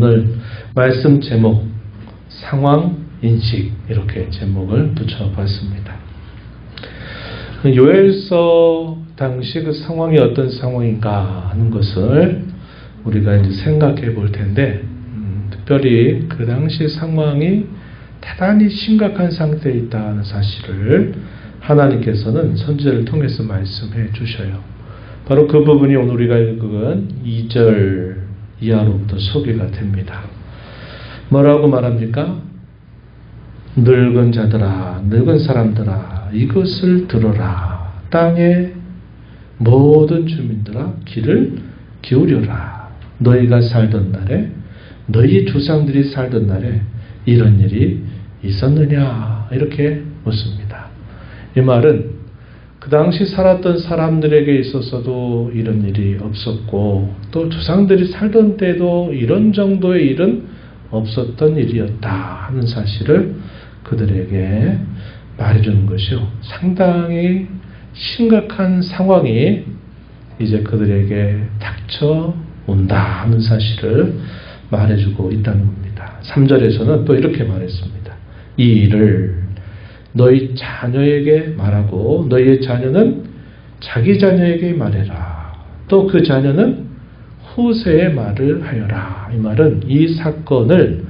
오늘 말씀 제목 상황인식 이렇게 제목을 붙여봤습니다. 요엘서 당시 그 상황이 어떤 상황인가 하는 것을 우리가 이제 생각해 볼 텐데 특별히 그 당시 상황이 대단히 심각한 상태에 있다는 사실을 하나님께서는 선지자를 통해서 말씀해 주셔요. 바로 그 부분이 오늘 우리가 읽은 2절 이하로부터 소개가 됩니다. 뭐라고 말합니까? 늙은 자들아, 늙은 사람들아, 이것을 들어라. 땅의 모든 주민들아, 귀를 기울여라. 너희가 살던 날에, 너희 조상들이 살던 날에 이런 일이 있었느냐? 이렇게 묻습니다. 이 말은 그 당시 살았던 사람들에게 있어서도 이런 일이 없었고 또 조상들이 살던 때도 이런 정도의 일은 없었던 일이었다 하는 사실을 그들에게 말해주는 것이요. 상당히 심각한 상황이 이제 그들에게 닥쳐온다 하는 사실을 말해주고 있다는 겁니다. 3절에서는 또 이렇게 말했습니다. 이 일을 너희 자녀에게 말하고 너희의 자녀는 자기 자녀에게 말해라. 또 그 자녀는 후세에 말을 하여라. 이 말은 이 사건을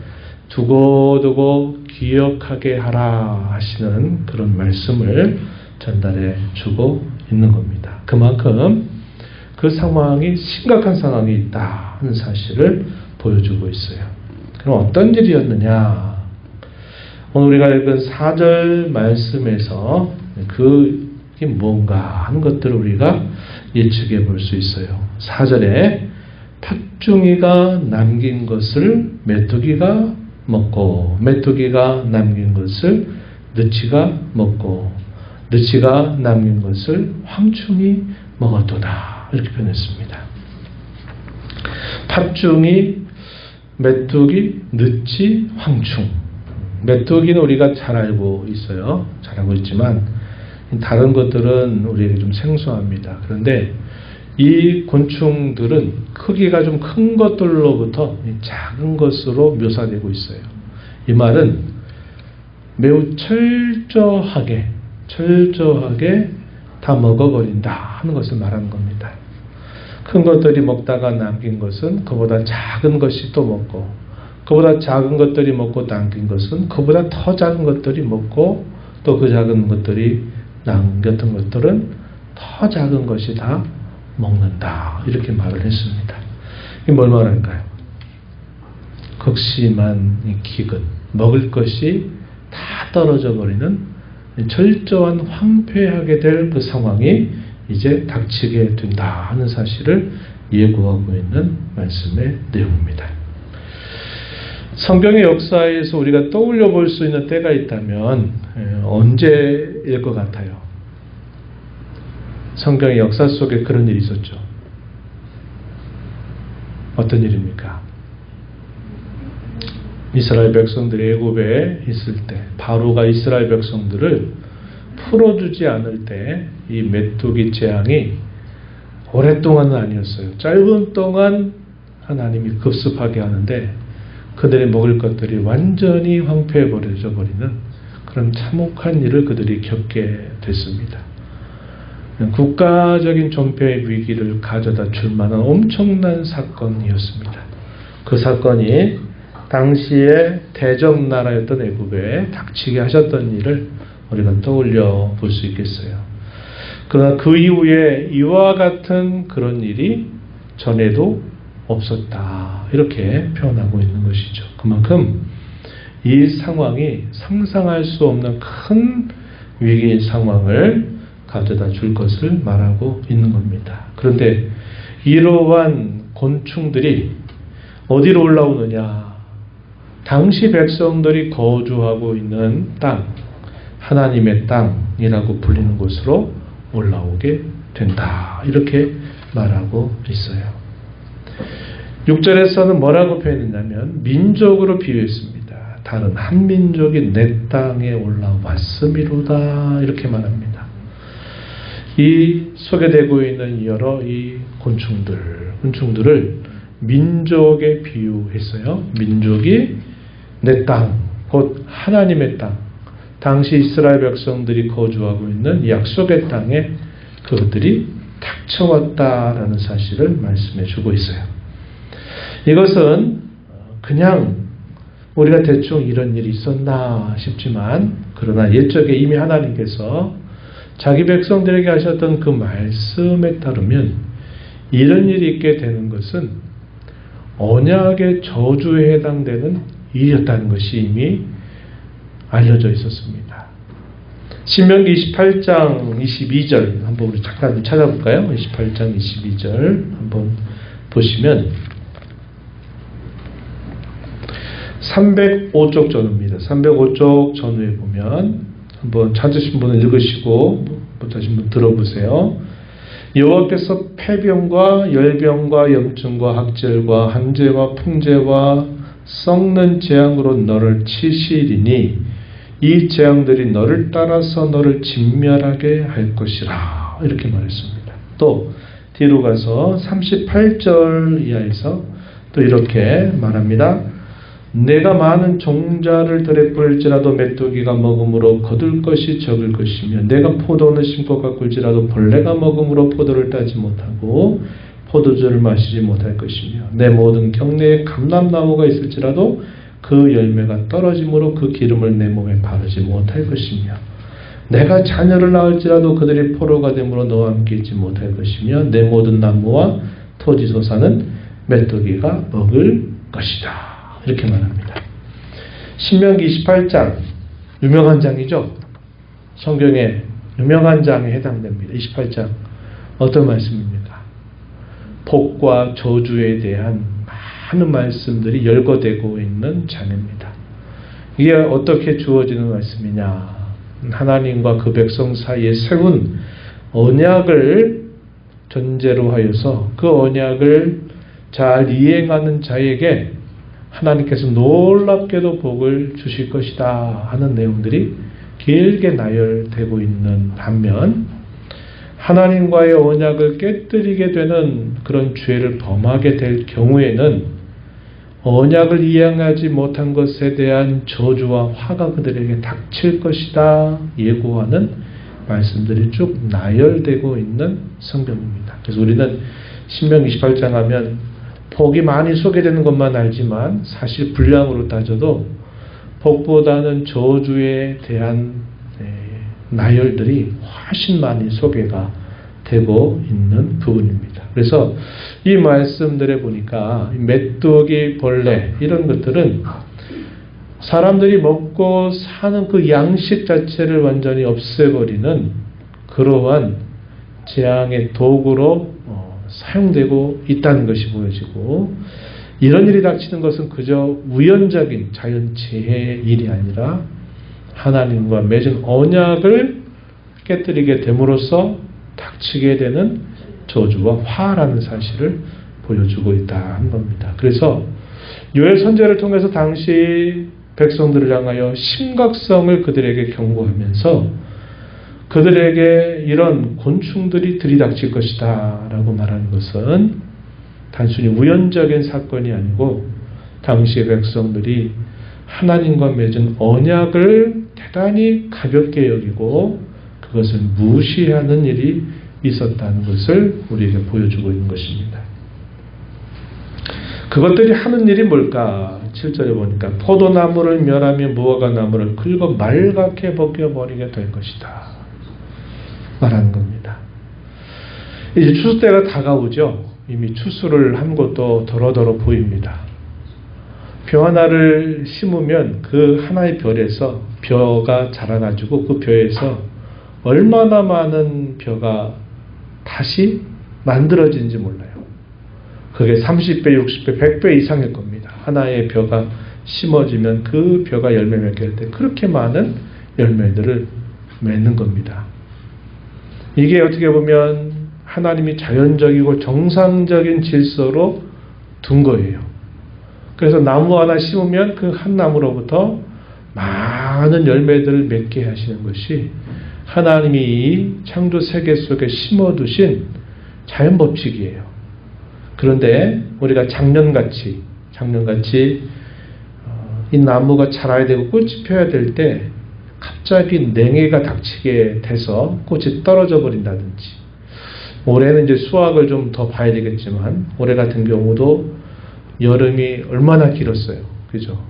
두고두고 기억하게 하라 하시는 그런 말씀을 전달해 주고 있는 겁니다. 그만큼 그 상황이 심각한 상황이 있다 하는 사실을 보여주고 있어요. 그럼 어떤 일이었느냐? 오늘 우리가 읽은 4절 말씀에서 그게 뭔가 하는 것들을 우리가 예측해 볼 수 있어요. 4절에 팥중이가 남긴 것을 메뚜기가 먹고 메뚜기가 남긴 것을 느치가 먹고 느치가 남긴 것을 황충이 먹었도다. 이렇게 표현했습니다. 팥중이, 메뚜기, 느치, 황충. 메뚜기는 우리가 잘 알고 있어요. 잘 알고 있지만 다른 것들은 우리에게 좀 생소합니다. 그런데 이 곤충들은 크기가 좀 큰 것들로부터 작은 것으로 묘사되고 있어요. 이 말은 매우 철저하게 다 먹어버린다 하는 것을 말하는 겁니다. 큰 것들이 먹다가 남긴 것은 그보다 작은 것이 또 먹고 그보다 작은 것들이 먹고 남긴 것은 그보다 더 작은 것들이 먹고 또 그 작은 것들이 남겼던 것들은 더 작은 것이 다 먹는다. 이렇게 말을 했습니다. 이게 뭘 말할까요? 극심한 기근, 먹을 것이 다 떨어져 버리는 철저한 황폐하게 될 그 상황이 이제 닥치게 된다 하는 사실을 예고하고 있는 말씀의 내용입니다. 성경의 역사에서 우리가 떠올려 볼 수 있는 때가 있다면 언제일 것 같아요? 성경의 역사 속에 그런 일이 있었죠. 어떤 일입니까? 이스라엘 백성들이 애굽에 있을 때 바로가 이스라엘 백성들을 풀어주지 않을 때 이 메뚜기 재앙이 오랫동안은 아니었어요. 짧은 동안 하나님이 급습하게 하는데 그들이 먹을 것들이 완전히 황폐해버려져 버리는 그런 참혹한 일을 그들이 겪게 됐습니다. 국가적인 존폐의 위기를 가져다 줄 만한 엄청난 사건이었습니다. 그 사건이 당시에 대적나라였던 애굽에 닥치게 하셨던 일을 우리가 떠올려 볼 수 있겠어요. 그러나 그 이후에 이와 같은 그런 일이 전에도 없었다. 이렇게 표현하고 있는 것이죠. 그만큼 이 상황이 상상할 수 없는 큰 위기의 상황을 가져다 줄 것을 말하고 있는 겁니다. 그런데 이러한 곤충들이 어디로 올라오느냐? 당시 백성들이 거주하고 있는 땅, 하나님의 땅이라고 불리는 곳으로 올라오게 된다. 이렇게 말하고 있어요. 6절에서는 뭐라고 표현했냐면 민족으로 비유했습니다. 다른 한 민족이 내 땅에 올라왔음이로다. 이렇게 말합니다. 이 소개되고 있는 여러 이 곤충들을 민족에 비유했어요. 민족이 내 땅, 곧 하나님의 땅, 당시 이스라엘 백성들이 거주하고 있는 약속의 땅에 그것들이 닥쳐왔다라는 사실을 말씀해 주고 있어요. 이것은 그냥 우리가 대충 이런 일이 있었나 싶지만, 그러나 옛적에 이미 하나님께서 자기 백성들에게 하셨던 그 말씀에 따르면 이런 일이 있게 되는 것은 언약의 저주에 해당되는 일이었다는 것이 이미 알려져 있었습니다. 신명기 28장 22절 한번 우리 잠깐 찾아볼까요? 28장 22절 한번 보시면 305쪽 전후입니다. 305쪽 전후에 보면 한번 찾으신 분은 읽으시고 못하신 분 들어보세요. 여호와께서 폐병과 열병과 염증과 학절과 한재와 풍재와 썩는 재앙으로 너를 치시리니 이 재앙들이 너를 따라서 너를 진멸하게 할 것이라, 이렇게 말했습니다. 또 뒤로 가서 38절 이하에서 또 이렇게 말합니다. 내가 많은 종자를 들에 뿌릴지라도 메뚜기가 먹음으로 거둘 것이 적을 것이며 내가 포도는 심고 가꿀지라도 벌레가 먹음으로 포도를 따지 못하고 포도주를 마시지 못할 것이며 내 모든 경내에 감람나무가 있을지라도 그 열매가 떨어짐으로 그 기름을 내 몸에 바르지 못할 것이며 내가 자녀를 낳을지라도 그들이 포로가 되므로 너와 함께 있지 못할 것이며 내 모든 나무와 토지소사는 메뚜기가 먹을 것이다, 이렇게 말합니다. 신명기 28장, 유명한 장이죠. 성경의 유명한 장에 해당됩니다. 28장 어떤 말씀입니까? 복과 저주에 대한 많은 말씀들이 열거되고 있는 장입니다. 이게 어떻게 주어지는 말씀이냐? 하나님과 그 백성 사이에 세운 언약을 전제로 하여서 그 언약을 잘 이행하는 자에게 하나님께서 놀랍게도 복을 주실 것이다 하는 내용들이 길게 나열되고 있는 반면, 하나님과의 언약을 깨뜨리게 되는 그런 죄를 범하게 될 경우에는 언약을 이행하지 못한 것에 대한 저주와 화가 그들에게 닥칠 것이다 예고하는 말씀들이 쭉 나열되고 있는 성경입니다. 그래서 우리는 신명기 28장 하면 복이 많이 소개되는 것만 알지만 사실 분량으로 따져도 복보다는 저주에 대한 나열들이 훨씬 많이 소개가 되고 있는 부분입니다. 그래서 이 말씀들에 보니까 메뚜기, 벌레 이런 것들은 사람들이 먹고 사는 그 양식 자체를 완전히 없애버리는 그러한 재앙의 도구로 사용되고 있다는 것이 보여지고, 이런 일이 닥치는 것은 그저 우연적인 자연재해의 일이 아니라 하나님과 맺은 언약을 깨뜨리게 됨으로써 닥치게 되는 저주와 화라는 사실을 보여주고 있다는 겁니다. 그래서 요엘 선지자를 통해서 당시 백성들을 향하여 심각성을 그들에게 경고하면서 그들에게 이런 곤충들이 들이닥칠 것이다 라고 말하는 것은 단순히 우연적인 사건이 아니고 당시의 백성들이 하나님과 맺은 언약을 대단히 가볍게 여기고 그것을 무시하는 일이 있었다는 것을 우리에게 보여주고 있는 것입니다. 그것들이 하는 일이 뭘까? 7절에 보니까 포도나무를 멸하며 무화과나무를 긁어 말갛게 벗겨버리게 될 것이다 말하는 겁니다. 이제 추수 때가 다가오죠. 이미 추수를 한 곳도 더러더러 보입니다. 벼 하나를 심으면 그 하나의 벼에서 벼가 자라가지고 그 벼에서 얼마나 많은 벼가 다시 만들어진지 몰라요. 그게 30배, 60배, 100배 이상일 겁니다. 하나의 벼가 심어지면 그 벼가 열매 맺게 할 때 그렇게 많은 열매들을 맺는 겁니다. 이게 어떻게 보면 하나님이 자연적이고 정상적인 질서로 둔 거예요. 그래서 나무 하나 심으면 그 한 나무로부터 많은 열매들을 맺게 하시는 것이 하나님이 이 창조 세계 속에 심어두신 자연 법칙이에요. 그런데 우리가 작년같이 이 나무가 자라야 되고 꽃이 펴야 될 때 갑자기 냉해가 닥치게 돼서 꽃이 떨어져 버린다든지, 올해는 이제 수확을 좀 더 봐야 되겠지만 올해 같은 경우도 여름이 얼마나 길었어요. 그죠?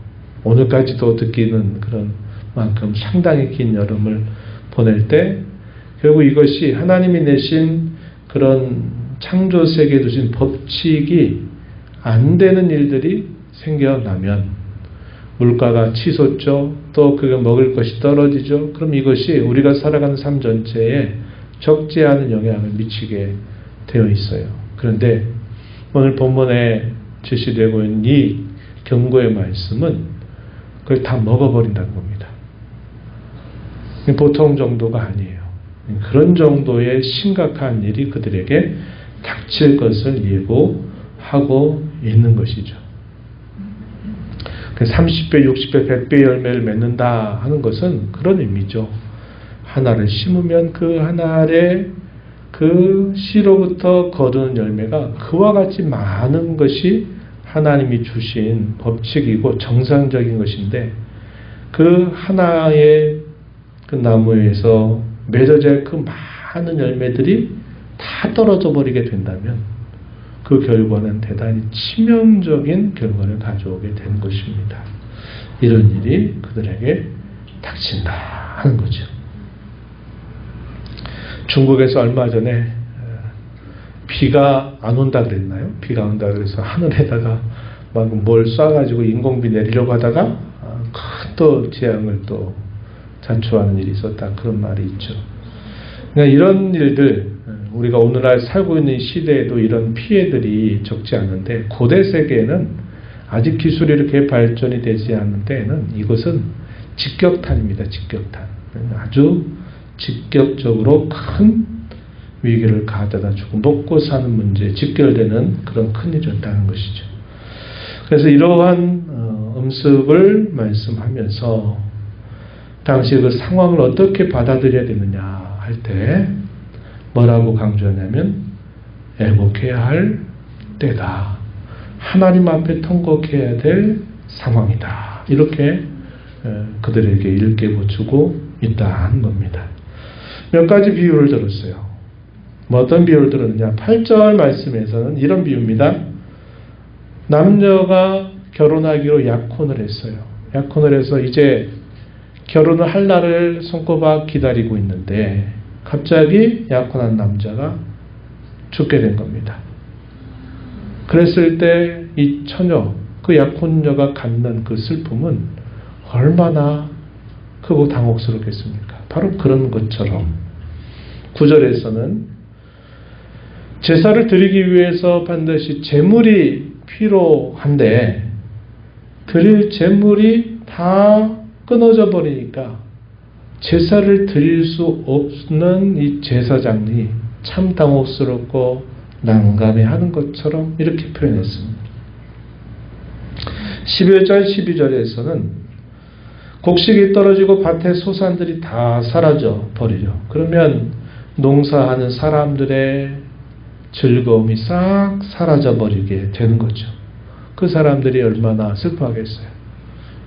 오늘까지도 느끼는 그런 만큼 상당히 긴 여름을 보낼 때 결국 이것이 하나님이 내신 그런 창조 세계에 두신 법칙이 안 되는 일들이 생겨나면 물가가 치솟죠. 또 그게 먹을 것이 떨어지죠. 그럼 이것이 우리가 살아가는 삶 전체에 적지 않은 영향을 미치게 되어 있어요. 그런데 오늘 본문에 제시되고 있는 이 경고의 말씀은 그걸 다 먹어버린다는 겁니다. 보통 정도가 아니에요. 그런 정도의 심각한 일이 그들에게 닥칠 것을 예고하고 있는 것이죠. 30배, 60배, 100배 열매를 맺는다 하는 것은 그런 의미죠. 하나를 심으면 그 한 알에 그 씨로부터 거두는 열매가 그와 같이 많은 것이 하나님이 주신 법칙이고 정상적인 것인데, 그 하나의 그 나무에서 맺어질 그 많은 열매들이 다 떨어져 버리게 된다면 그 결과는 대단히 치명적인 결과를 가져오게 된 것입니다. 이런 일이 그들에게 닥친다 하는 거죠. 중국에서 얼마 전에 비가 안 온다 그랬나요? 비가 온다 그래서 하늘에다가 막 뭘 쏴가지고 인공비 내리려고 하다가 큰 또 재앙을 또 자초하는 일이 있었다, 그런 말이 있죠. 그러니까 이런 일들, 우리가 오늘날 살고 있는 시대에도 이런 피해들이 적지 않은데, 고대 세계에는 아직 기술이 이렇게 발전이 되지 않는 때에는 이것은 직격탄입니다. 직격탄. 아주 직접적으로 큰 위기를 가져다 주고 먹고 사는 문제에 직결되는 그런 큰일이었다는 것이죠. 그래서 이러한 음습을 말씀하면서 당시 그 상황을 어떻게 받아들여야 되느냐 할 때 뭐라고 강조하냐면, 애곡해야 할 때다. 하나님 앞에 통곡해야 될 상황이다. 이렇게 그들에게 일깨워주고 있다는 겁니다. 몇 가지 비유를 들었어요. 뭐 어떤 비유를 들었느냐. 8절 말씀에서는 이런 비유입니다. 남녀가 결혼하기로 약혼을 했어요. 약혼을 해서 이제 결혼을 할 날을 손꼽아 기다리고 있는데 갑자기 약혼한 남자가 죽게 된 겁니다. 그랬을 때 이 처녀, 그 약혼녀가 갖는 그 슬픔은 얼마나 크고 당혹스럽겠습니까? 바로 그런 것처럼 9절에서는 제사를 드리기 위해서 반드시 제물이 필요한데 드릴 제물이 다 끊어져 버리니까 제사를 드릴 수 없는 이 제사장이 참 당혹스럽고 난감해하는 것처럼 이렇게 표현했습니다. 11절 12절에서는 곡식이 떨어지고 밭의 소산들이 다 사라져 버리죠. 그러면 농사하는 사람들의 즐거움이 싹 사라져 버리게 되는 거죠. 그 사람들이 얼마나 슬퍼하겠어요.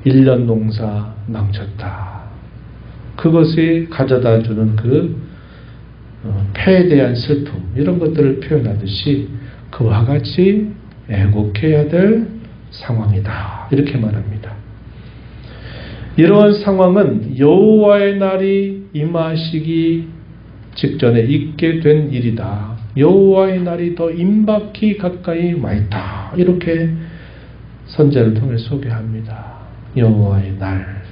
1년 농사 망쳤다. 그것이 가져다 주는 그 패에 대한 슬픔, 이런 것들을 표현하듯이 그와 같이 애곡해야 될 상황이다. 이렇게 말합니다. 이러한 상황은 여호와의 날이 임하시기 직전에 있게 된 일이다. 여호와의 날이 더 임박히 가까이 와 있다. 이렇게 선제를 통해 소개합니다. 여호와의 날,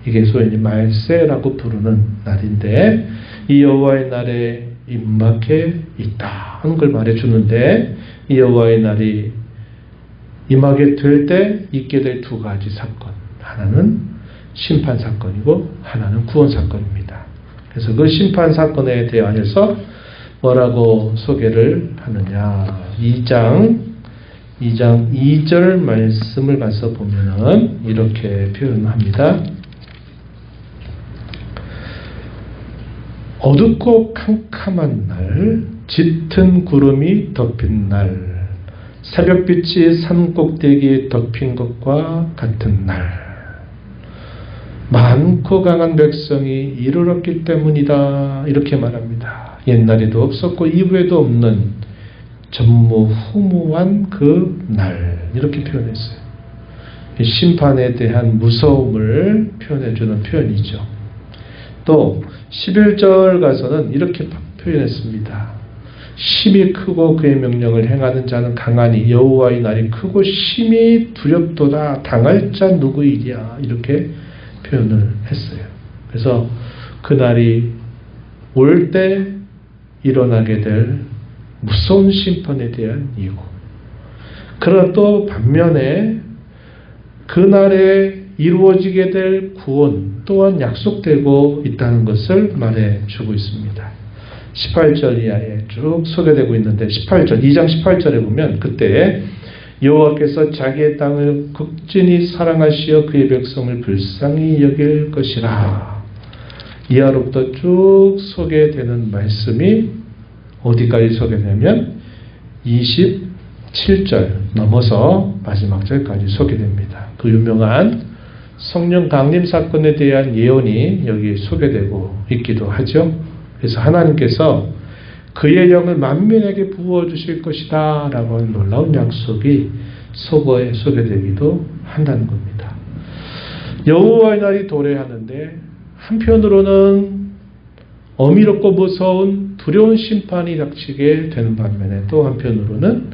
이게 소위 말세라고 부르는 날인데 이 여호와의 날에 임박해 있다 하는 걸 말해주는데, 이 여호와의 날이 임하게 될 때 있게 될 두 가지 사건, 하나는 심판 사건이고 하나는 구원 사건입니다. 그래서 그 심판 사건에 대하여서 뭐라고 소개를 하느냐, 2장 2절 말씀을 가서 보면은 이렇게 표현합니다. 어둡고 캄캄한 날, 짙은 구름이 덮인 날, 새벽빛이 산 꼭대기에 덮인 것과 같은 날. 많고 강한 백성이 이르렀기 때문이다. 이렇게 말합니다. 옛날에도 없었고 이후에도 없는 전무후무한 그 날. 이렇게 표현했어요. 심판에 대한 무서움을 표현해주는 표현이죠. 또 11절 가서는 이렇게 표현했습니다. 심히 크고 그의 명령을 행하는 자는 강하니 여호와의 날이 크고 심히 두렵도다. 당할 자 누구이랴. 이렇게 표현을 했어요. 그래서 그 날이 올 때 일어나게 될 무서운 심판에 대한 이유. 그러나 또 반면에 그날에 이루어지게 될 구원 또한 약속되고 있다는 것을 말해주고 있습니다. 18절 이하에 쭉 소개되고 있는데 18절, 2장 18절에 보면 그때 여호와께서 자기의 땅을 극진히 사랑하시어 그의 백성을 불쌍히 여길 것이라. 이하로부터 쭉 소개되는 말씀이 어디까지 소개되면 27절 넘어서 마지막 절까지 소개됩니다. 그 유명한 성령 강림 사건에 대한 예언이 여기 소개되고 있기도 하죠. 그래서 하나님께서 그의 영을 만민에게 부어주실 것이다 라고 하는 놀라운 약속이 서거에 소개되기도 한다는 겁니다. 여호와의 날이 도래하는데 한편으로는 어미롭고 무서운 두려운 심판이 닥치게 되는 반면에 또 한편으로는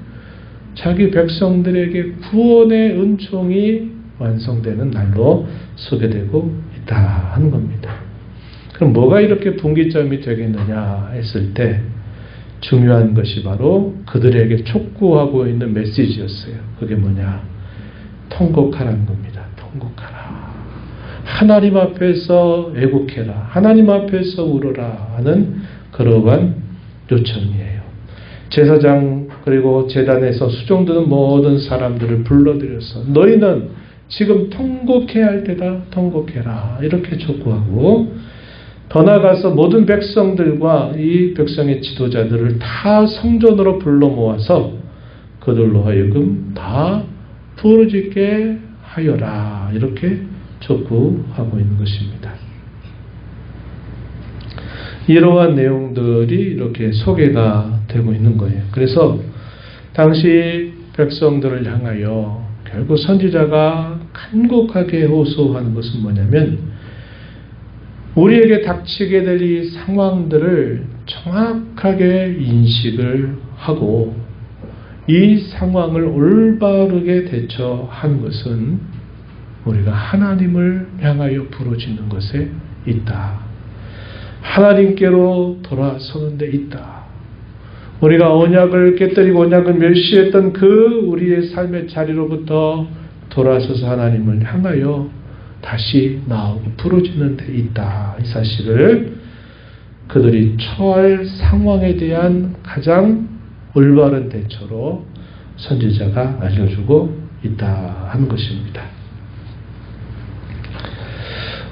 자기 백성들에게 구원의 은총이 완성되는 날로 소개되고 있다 하는 겁니다. 그럼 뭐가 이렇게 분기점이 되겠느냐 했을 때 중요한 것이 바로 그들에게 촉구하고 있는 메시지였어요. 그게 뭐냐? 통곡하라는 겁니다. 통곡하라. 하나님 앞에서 애곡해라. 하나님 앞에서 울어라 하는 그러한 요청이에요. 제사장 그리고 제단에서 수종드는 모든 사람들을 불러들여서 너희는 지금 통곡해야 할 때다. 통곡해라. 이렇게 촉구하고 더 나아가서 모든 백성들과 이 백성의 지도자들을 다 성전으로 불러 모아서 그들로 하여금 다 부르짖게 하여라. 이렇게 촉구하고 있는 것입니다. 이러한 내용들이 이렇게 소개가 되고 있는 거예요. 그래서 당시 백성들을 향하여 결국 선지자가 간곡하게 호소하는 것은 뭐냐면 우리에게 닥치게 될 이 상황들을 정확하게 인식을 하고 이 상황을 올바르게 대처하는 것은 우리가 하나님을 향하여 부르짖는 것에 있다. 하나님께로 돌아서는 데 있다. 우리가 언약을 깨뜨리고 언약을 멸시했던 그 우리의 삶의 자리로부터 돌아서서 하나님을 향하여 다시 나오고 부르짖는 데 있다. 이 사실을 그들이 처할 상황에 대한 가장 올바른 대처로 선지자가 알려주고 있다 하는 것입니다.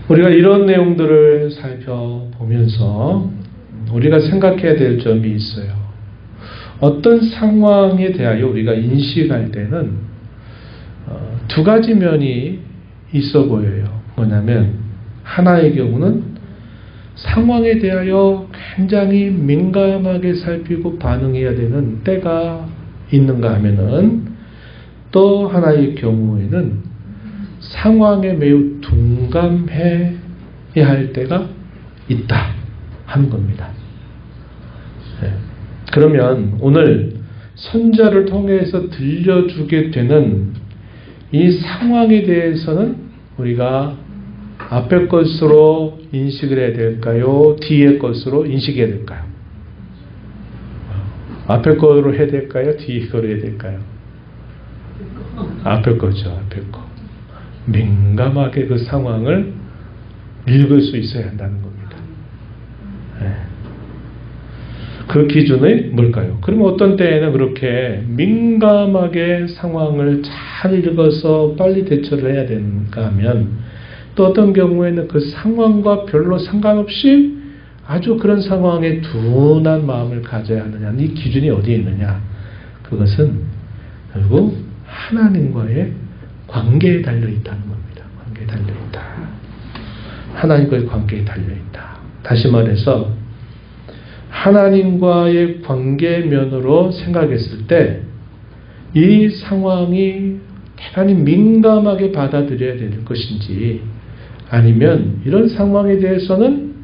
우리가 이런 내용들을 살펴보면서 우리가 생각해야 될 점이 있어요. 어떤 상황에 대하여 우리가 인식할 때는 두 가지 면이 있어 보여요. 뭐냐면 하나의 경우는 상황에 대하여 굉장히 민감하게 살피고 반응해야 되는 때가 있는가 하면은 또 하나의 경우에는 상황에 매우 둔감해야 할 때가 있다 하는 겁니다. 네. 그러면 오늘 선자를 통해서 들려주게 되는 이 상황에 대해서는 우리가 앞에 것으로 인식을 해야 될까요? 뒤에 것으로 인식해야 될까요? 앞에 거로 해야 될까요? 뒤에 거로 해야 될까요? 앞에 거죠. 앞에 거. 민감하게 그 상황을 읽을 수 있어야 한다는 겁니다. 네. 그 기준이 뭘까요? 그러면 어떤 때에는 그렇게 민감하게 상황을 잘 읽어서 빨리 대처를 해야 되는가 하면 또 어떤 경우에는 그 상황과 별로 상관없이 아주 그런 상황에 둔한 마음을 가져야 하느냐. 이 기준이 어디에 있느냐. 그것은 그리고 하나님과의 관계에 달려있다는 겁니다. 관계에 달려있다. 하나님과의 관계에 달려있다. 다시 말해서 하나님과의 관계면으로 생각했을 때 이 상황이 대단히 민감하게 받아들여야 될 것인지, 아니면 이런 상황에 대해서는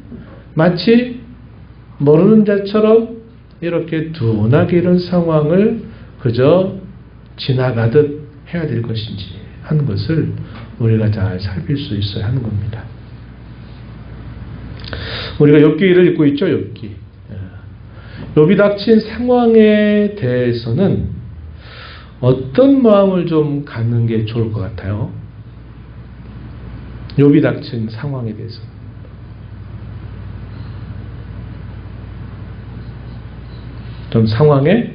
마치 모르는 자처럼 이렇게 둔하게 이런 상황을 그저 지나가듯 해야 될 것인지 하는 것을 우리가 잘 살필 수 있어야 하는 겁니다. 우리가 욥기를 읽고 있죠. 욥이 닥친 상황에 대해서는 어떤 마음을 좀 갖는 게 좋을 것 같아요? 욥이 닥친 상황에 대해서. 좀 상황에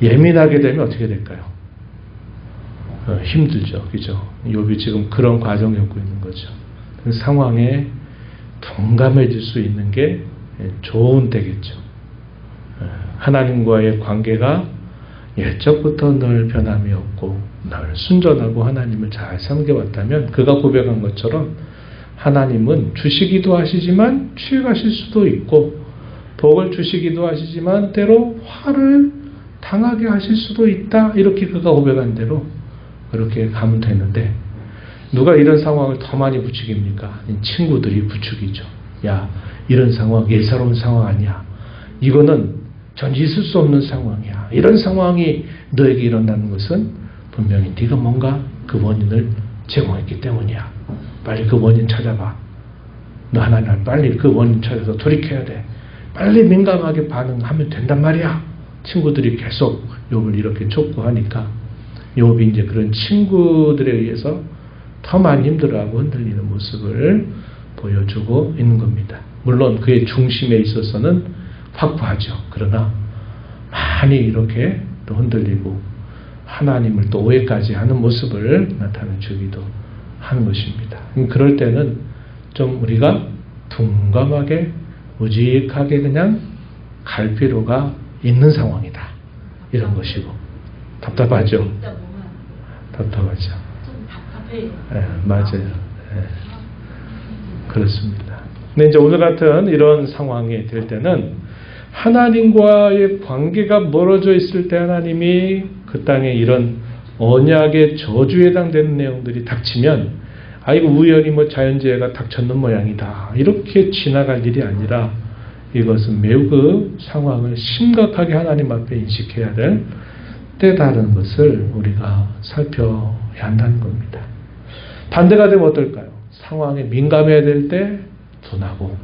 예민하게 되면 어떻게 될까요? 힘들죠. 그죠? 욥이 지금 그런 과정을 겪고 있는 거죠. 그 상황에 동감해질 수 있는 게 좋은 때겠죠. 하나님과의 관계가 예적부터 늘 변함이 없고 늘 순전하고 하나님을 잘 섬겨왔다면, 그가 고백한 것처럼 하나님은 주시기도 하시지만 취하실 수도 있고, 복을 주시기도 하시지만 때로 화를 당하게 하실 수도 있다. 이렇게 그가 고백한 대로 그렇게 가면 되는데, 누가 이런 상황을 더 많이 부추깁니까? 친구들이 부추기죠. 야, 이런 상황 예사로운 상황 아니야. 이거는 전혀 있을 수 없는 상황이야. 이런 상황이 너에게 일어나는 것은 분명히 네가 뭔가 그 원인을 제공했기 때문이야. 빨리 그 원인 찾아봐. 너 하나님 빨리 그 원인 찾아서 돌이켜야 돼. 빨리 민감하게 반응하면 된단 말이야. 친구들이 계속 욥을 이렇게 촉구하니까 욥이 이제 그런 친구들에 의해서 더 많이 힘들어하고 흔들리는 모습을 보여주고 있는 겁니다. 물론 그의 중심에 있어서는 확고하죠. 그러나 많이 이렇게 또 흔들리고 하나님을 또 오해까지 하는 모습을 나타내주기도 하는 것입니다. 그럴 때는 좀 우리가 둔감하게 우직하게 그냥 갈 필요가 있는 상황이다. 이런 것이고. 답답하죠? 답답하죠. 맞아요. 그렇습니다. 근데 이제 오늘 같은 이런 상황이 될 때는 하나님과의 관계가 멀어져 있을 때 하나님이 그 땅에 이런 언약의 저주에 해당되는 내용들이 닥치면, 이거 우연히 자연재해가 닥쳤는 모양이다. 이렇게 지나갈 일이 아니라 이것은 매우 그 상황을 심각하게 하나님 앞에 인식해야 될 때다라는 것을 우리가 살펴야 한다는 겁니다. 반대가 되면 어떨까요? 상황에 민감해야 될 때 둔하고,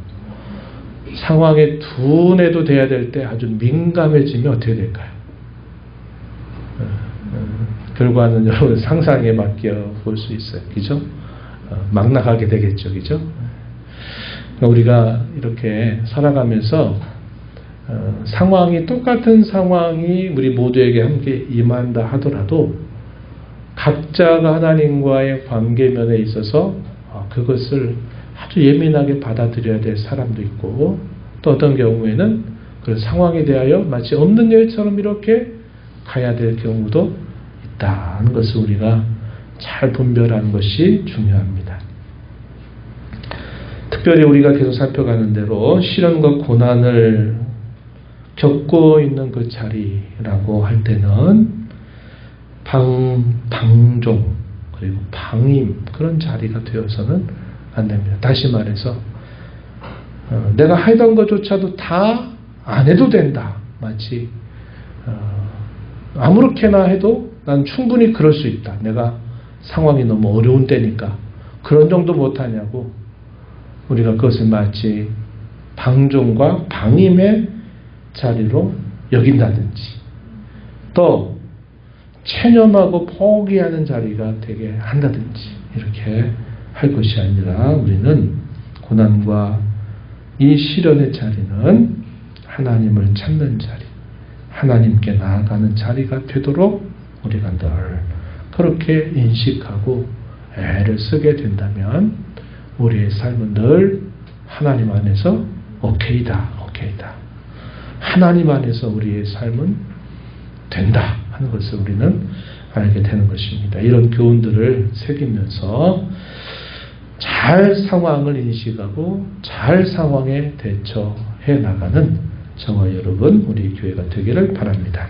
상황에 둔해도 돼야 될 때 아주 민감해지면 어떻게 될까요? 결과는 여러분 상상에 맡겨 볼 수 있어요. 그죠? 막 나가게 되겠죠. 그죠? 우리가 이렇게 살아가면서 상황이 똑같은 상황이 우리 모두에게 함께 임한다 하더라도 각자가 하나님과의 관계면에 있어서 그것을 아주 예민하게 받아들여야 될 사람도 있고, 또 어떤 경우에는 그런 상황에 대하여 마치 없는 일처럼 이렇게 가야 될 경우도 있다는 것을 우리가 잘 분별하는 것이 중요합니다. 특별히 우리가 계속 살펴가는 대로 시련과 고난을 겪고 있는 그 자리라고 할 때는 방종 그리고 방임 그런 자리가 되어서는 안 됩니다. 다시 말해서 내가 하던 것조차도 다 안 해도 된다. 마치 아무렇게나 해도 난 충분히 그럴 수 있다. 내가 상황이 너무 어려운 때니까 그런 정도 못하냐고 우리가 그것을 마치 방종과 방임의 자리로 여긴다든지, 또 체념하고 포기하는 자리가 되게 한다든지 이렇게 할 것이 아니라, 우리는 고난과 이 시련의 자리는 하나님을 찾는 자리, 하나님께 나아가는 자리가 되도록 우리가 늘 그렇게 인식하고 애를 쓰게 된다면 우리의 삶은 늘 하나님 안에서 오케이다. 하나님 안에서 우리의 삶은 된다. 하는 것을 우리는 알게 되는 것입니다. 이런 교훈들을 새기면서 잘 상황을 인식하고 잘 상황에 대처해 나가는 저와 여러분 우리 교회가 되기를 바랍니다.